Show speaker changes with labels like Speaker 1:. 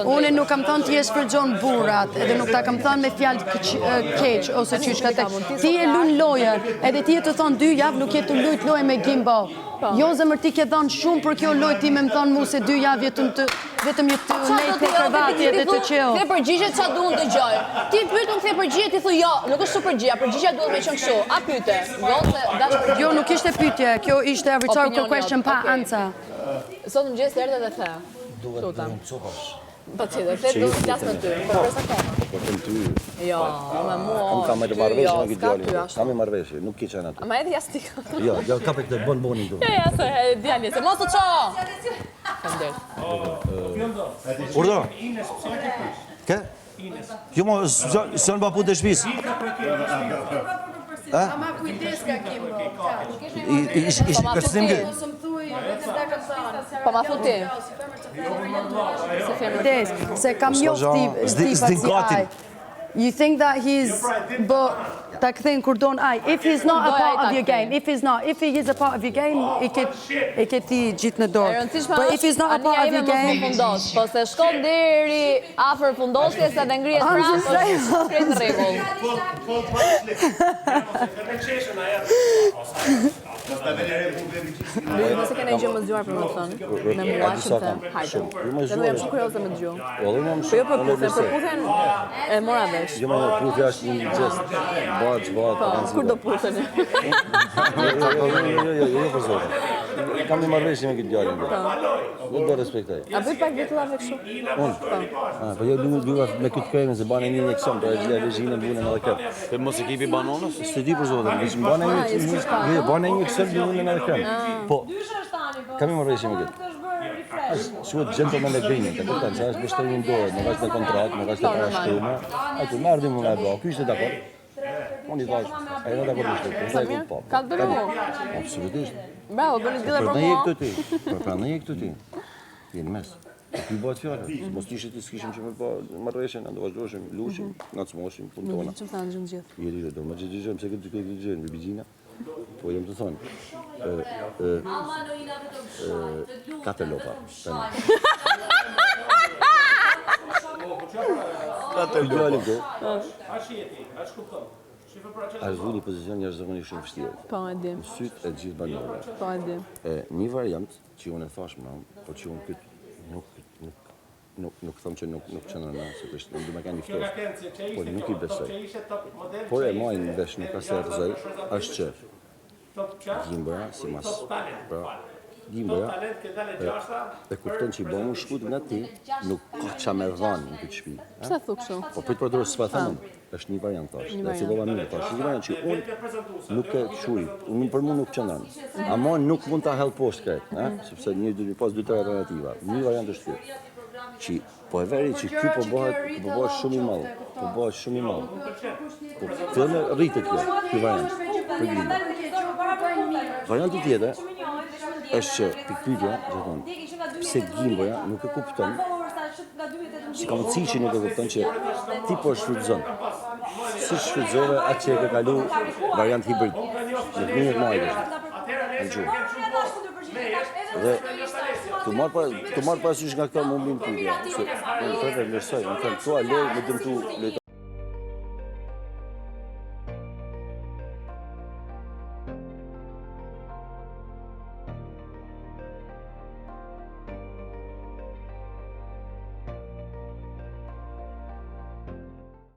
Speaker 1: Unë nuk kam thënë ti e shfrytëzon burrat, edhe nuk ta kam thënë me fjalë keq ose qysh ka tek. Ti e lun lojën, edhe ti e të thon 2 javë nuk je të lut lojë me Gimbo. Jo zemër ti ke dhënë shumë për kjo lojë ti më thon mua se 2 javë vetëm je të lejt te kravati edhe të qell.
Speaker 2: Kthe përgjigje ç'a duan dëgjoj. Ti pyet unë kthe përgjigje ti thu jo, nuk është super përgjigje, përgjigja duhet me qenë kështu. A pyete?
Speaker 1: Jo, nuk ishte pyetje, kjo ishte a rhetorical question pa answer.
Speaker 2: Sot mëngjes erdhe dhe the.
Speaker 3: Duhet të copash.
Speaker 2: Po ti dhe the do të flas me ty. Po përsa ka?
Speaker 3: Po të ty.
Speaker 2: Jo, me mua.
Speaker 3: Kam me të marrëveshje me këtë djalin. Kam me marrëveshje, nuk ke qenë aty.
Speaker 2: Ma edhe jastik.
Speaker 3: Jo, kapë këtë boni këtu.
Speaker 2: Ja, se djali, se mos u ço. Faleminderit.
Speaker 3: Urdhëro. Kë? Jo, mos s'jan pa punë të shtëpisë.
Speaker 1: Ama kujdes ka Gimbo.
Speaker 3: Ishte kërcënim që
Speaker 2: Po ma thuti.
Speaker 1: Se kam njofti Steve ai. You think that he's ta kthen kur don ai. If he's not a part of your game, if he is a part of your game, e ke ti gjithë në dorë. But if he's not a part of your game,
Speaker 2: po se shkon deri afër fundosjes se dhe ngrihet prapë, është në rregull. Nëse kene gjë më zgjuar për më thënë, me mua që të hajde. Dhe jam shumë kurioze me dëgju. Po jo përputhen e mora vesh.
Speaker 3: Jo, më puthja është një gjest. Bëhet.
Speaker 2: Kur do putheni?
Speaker 3: Jo, për zotë. Kam një marrëveshje me këtë djalin. Nuk do respektoj.
Speaker 2: A bëj pak vetullave kështu?
Speaker 3: Unë? Po jo duhet me këtë kremën se banë një injeksion, po e gjela regjinën bunë edhe këtë.
Speaker 4: Të mos ekipi banonës?
Speaker 3: Se di për zotë, banë injeksion bunë edhe këtë. Po, kam një marrëveshje me këtë. Shuhet gentleman agreement, e kupton, se është bështoj një dorë, nuk është në kontratë, nuk është të parashtruar. Atë më ardhi më bëj. Ky ishte dakord. Unë i thash, ai era dakord ishte. Po.
Speaker 2: Ka dëruar.
Speaker 3: Absolutisht.
Speaker 2: Bravo, bëni dile për
Speaker 3: Prandaj
Speaker 2: mua.
Speaker 3: je këtu ti. Prandaj je këtu ti. Je në mes. Ti bëhet fjalë. Mos ishte të skishim që më po marrëshën, ndo vazhdoshim, lushim, ngacmoshim puntona.
Speaker 2: Çfarë thanë gjë gjithë?
Speaker 3: Jeri do më xhixhem se këtë gjë në bigjina. Po jam të thonë. Katë lopa. Katë lopa. A zhvilli pozicion jashtëzakonisht shumë vështirë.
Speaker 2: Po e di.
Speaker 3: Në sytë e gjithë banorëve.
Speaker 2: Po e di.
Speaker 3: Një variant që unë e thash më, po që unë këtë nuk them që nuk qëndron më, se kështë do më kanë një ftohtë. Po nuk i besoj. Por e mojnë vesh nuk ka se rrezoj, është që Gimboja si mas. Pra, Gimboja e kupton që i bëmu shkut nga ti, nuk ka qa me dhanë në këtë shpi.
Speaker 2: Pse thu kështu?
Speaker 3: Po për të përdorë s'pa thëmë, është një variant tash. Dhe fillova mirë tash. Një variant që unë nuk e quj, unë për mu nuk qëndron. Ama nuk mund ta hell poshtë këtë, sepse pas 2-3 alternativa. Një variant është kjo. Që po e veri që ky po bëhet shumë i madh. Po bëhet shumë i madh. Po fillon rritet kjo, ky variant. Për Gimbo. Varianti tjetër është që pikpyetja, thonë, pse Gimboja nuk e kupton. Si ka mundësi që nuk e kupton që ti po shfrytëzon. Si shfrytëzove atë që e ke kalu variant hibrid. Në minut majtë. Në gjuhë. Dhe të marrë parasysh nga këta më mbim pyetja. Se unë të vlerësoj, më thënë, thua lej, më dëmtu